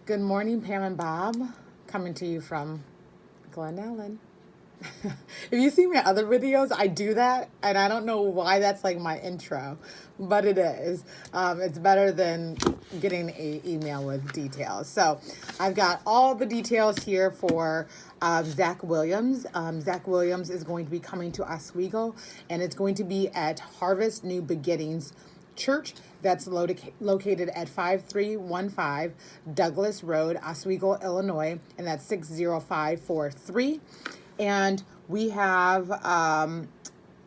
Good morning, Pam and Bob, coming to you from Glen Ellen. If you see my other videos, I do that, and I don't know why that's like my intro, but it is. It's better than getting a email with details. So I've got all the details here for Zach Williams. Zach Williams is going to be coming to Oswego, and it's going to be at Harvest New Beginnings Church that's located at 5315 Douglas Road, Oswego, Illinois, and that's 60543. And we have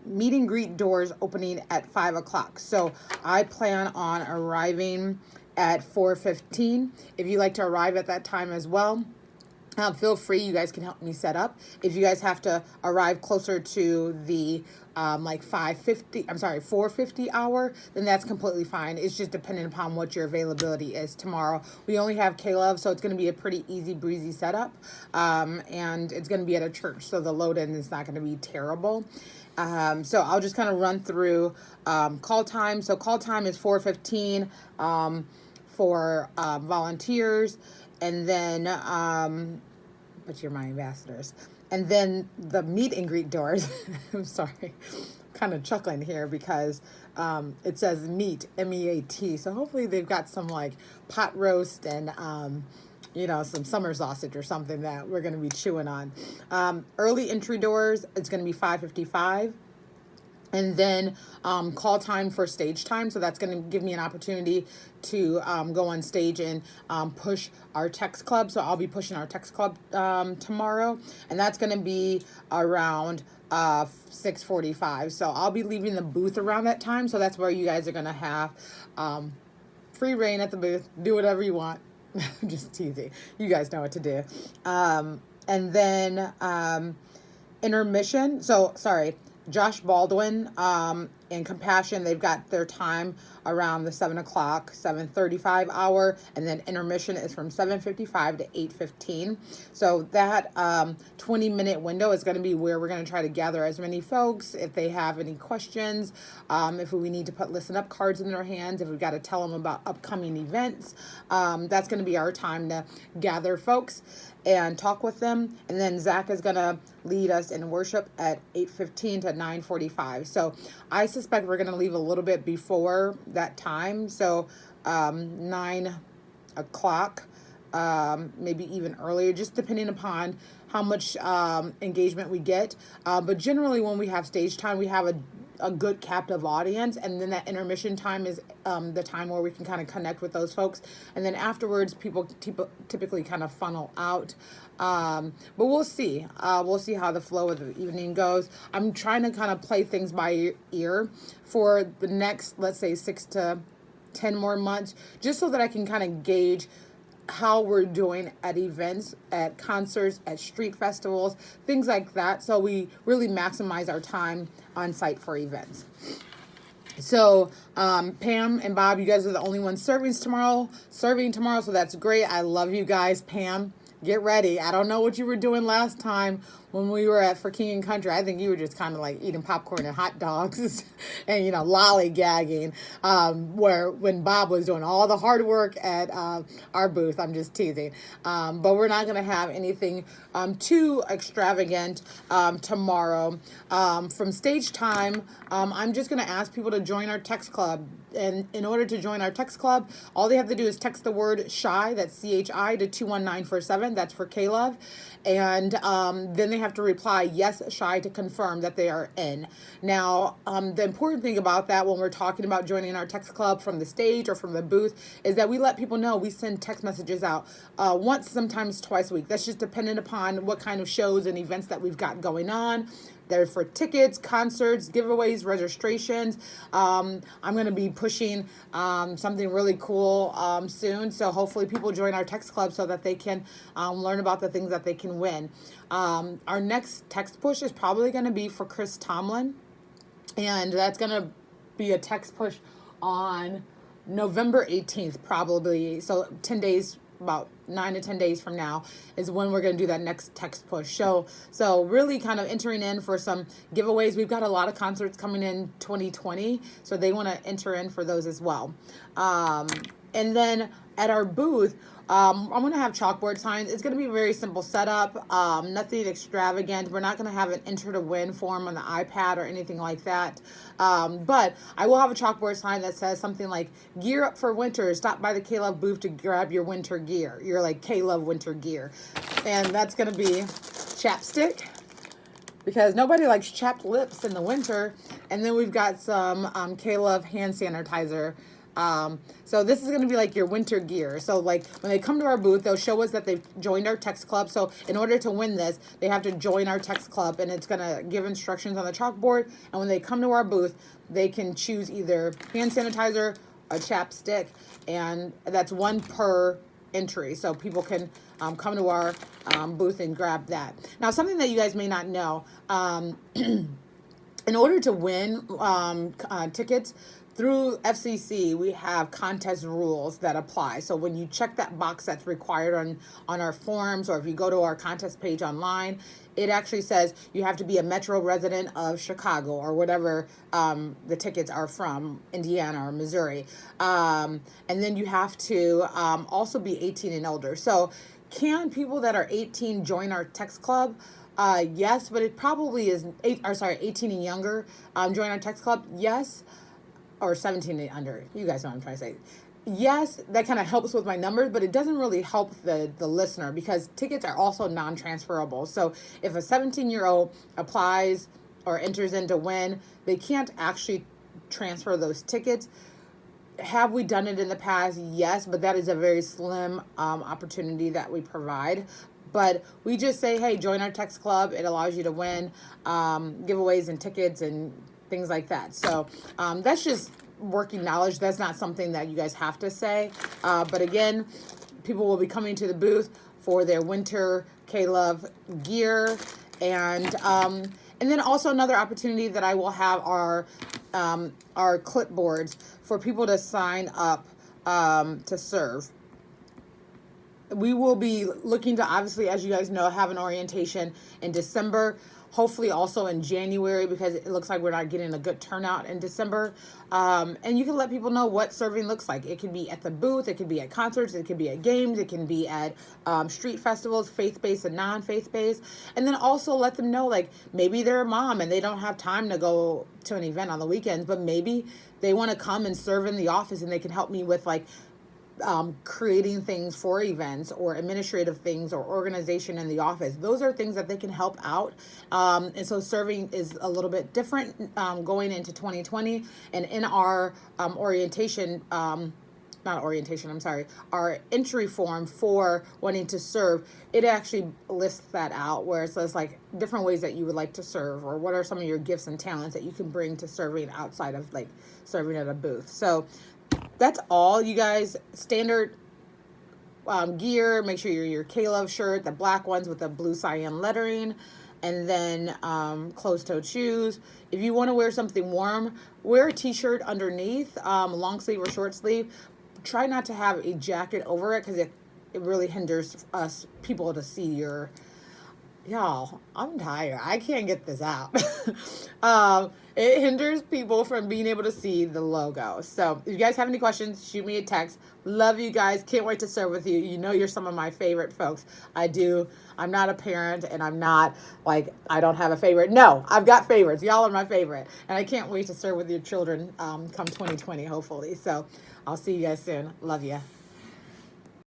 meet and greet doors opening at 5 o'clock. So I plan on arriving at 4:15. If you like to arrive at that time as well, feel free. You guys can help me set up. If you guys have to arrive closer to the like 4:50 hour, then that's completely fine. It's just dependent upon what your availability is tomorrow. We only have Caleb, so it's going to be a pretty easy breezy setup, and it's going to be at a church, so the load in is not going to be terrible. So I'll just kind of run through call time. So call time is 4:15 for volunteers, and then but you're my ambassadors. And then the meet and greet doors, I'm sorry, kind of chuckling here because it says meat, MEAT. So hopefully they've got some like pot roast and, some summer sausage or something that we're going to be chewing on. Early entry doors, it's going to be 5:55. And then call time for stage time. So that's going to give me an opportunity to go on stage and push our text club. So I'll be pushing our text club tomorrow. And that's going to be around 6:45. So I'll be leaving the booth around that time. So that's where you guys are going to have free reign at the booth. Do whatever you want. Just teasing. You guys know what to do. And then intermission. So, sorry. Josh Baldwin and Compassion, they've got their time around the 7 o'clock, 7:35 hour, and then intermission is from 7:55 to 8:15. So that 20-minute window is going to be where we're going to try to gather as many folks. If they have any questions, if we need to put listen up cards in their hands, if we've got to tell them about upcoming events, that's going to be our time to gather folks and talk with them. And then Zach is going to lead us in worship at 8:15 to 9:45. So I suspect we're going to leave a little bit before that time. So 9 o'clock, maybe even earlier, just depending upon how much engagement we get. But generally when we have stage time, we have a good captive audience, and then that intermission time is the time where we can kind of connect with those folks, and then afterwards people typically kind of funnel out, but we'll see how the flow of the evening goes. I'm trying to kind of play things by ear for the next, let's say, 6 to 10 more months, just so that I can kind of gauge how we're doing at events, at concerts, at street festivals, things like that. So we really maximize our time on site for events. So Pam and Bob, you guys are the only ones serving tomorrow. So that's great. I love you guys. Pam, get ready. I don't know what you were doing last time when we were at For King and Country. I think you were just kind of like eating popcorn and hot dogs and, lollygagging, where when Bob was doing all the hard work at our booth. I'm just teasing. But we're not going to have anything too extravagant tomorrow. From stage time, I'm just going to ask people to join our text club. And in order to join our text club, all they have to do is text the word SHY, that's CHI, to 21947. That's for Caleb. And then they have to reply yes, SHY, to confirm that they are in. Now, the important thing about that when we're talking about joining our text club from the stage or from the booth is that we let people know. We send text messages out once, sometimes twice a week. That's just dependent upon what kind of shows and events that we've got going on. They're for tickets, concerts, giveaways, registrations. I'm going to be pushing something really cool soon. So hopefully people join our text club so that they can learn about the things that they can win. Our next text push is probably going to be for Chris Tomlin. And that's going to be a text push on November 18th, probably. So 10 days, about 9 to 10 days from now is when we're going to do that next text push. So really kind of entering in for some giveaways. We've got a lot of concerts coming in 2020, so they want to enter in for those as well. And then at our booth, I'm going to have chalkboard signs. It's going to be a very simple setup, nothing extravagant. We're not going to have an enter to win form on the iPad or anything like that. But I will have a chalkboard sign that says something like, gear up for winter. Stop by the K-Love booth to grab your winter gear. Your like K-Love winter gear. And that's going to be chapstick, because nobody likes chapped lips in the winter. And then we've got some K-Love hand sanitizer. So this is going to be like your winter gear. So like when they come to our booth, they'll show us that they've joined our text club. So in order to win this, they have to join our text club, and it's going to give instructions on the chalkboard. And when they come to our booth, they can choose either hand sanitizer, a chapstick, and that's one per entry. So people can come to our booth and grab that. Now, something that you guys may not know, in order to win tickets through FCC, we have contest rules that apply. So when you check that box that's required on our forms, or if you go to our contest page online, it actually says you have to be a Metro resident of Chicago or whatever the tickets are from, Indiana or Missouri. And then you have to also be 18 and older. So can people that are 18 join our text club? Yes, but it probably is 18 and younger. Join our text club. Yes. Or 17 and under. You guys know what I'm trying to say. Yes, that kind of helps with my numbers, but it doesn't really help the listener, because tickets are also non-transferable. So if a 17-year-old applies or enters in to win, they can't actually transfer those tickets. Have we done it in the past? Yes, but that is a very slim opportunity that we provide. But we just say, hey, join our text club. It allows you to win giveaways and tickets and things like that. So that's just working knowledge. That's not something that you guys have to say. But again, people will be coming to the booth for their winter K-Love gear. And then also another opportunity that I will have are clipboards for people to sign up to serve. We will be looking to, obviously, as you guys know, have an orientation in December. Hopefully also in January, because it looks like we're not getting a good turnout in December. And you can let people know what serving looks like. It could be at the booth, it could be at concerts, it could be at games, it can be at street festivals, faith-based and non-faith-based. And then also let them know, like, maybe they're a mom and they don't have time to go to an event on the weekends, but maybe they want to come and serve in the office, and they can help me with, like, creating things for events or administrative things or organization in the office. Those are things that they can help out. And so serving is a little bit different going into 2020. And in our orientation, our entry form for wanting to serve, it actually lists that out, where it says like different ways that you would like to serve, or what are some of your gifts and talents that you can bring to serving outside of like serving at a booth. So that's all, you guys. Standard gear. Make sure your K-Love shirt, the black ones with the blue cyan lettering, and then closed-toed shoes. If you want to wear something warm, wear a t-shirt underneath, long sleeve or short sleeve. Try not to have a jacket over it, because it really hinders us people to see your... Y'all, I'm tired. I can't get this out. It hinders people from being able to see the logo. So if you guys have any questions, shoot me a text. Love you guys. Can't wait to serve with you. You know you're some of my favorite folks. I'm not a parent, and I'm not like, I don't have a favorite. No, I've got favorites. Y'all are my favorite. And I can't wait to serve with your children come 2020, hopefully. So I'll see you guys soon. Love you.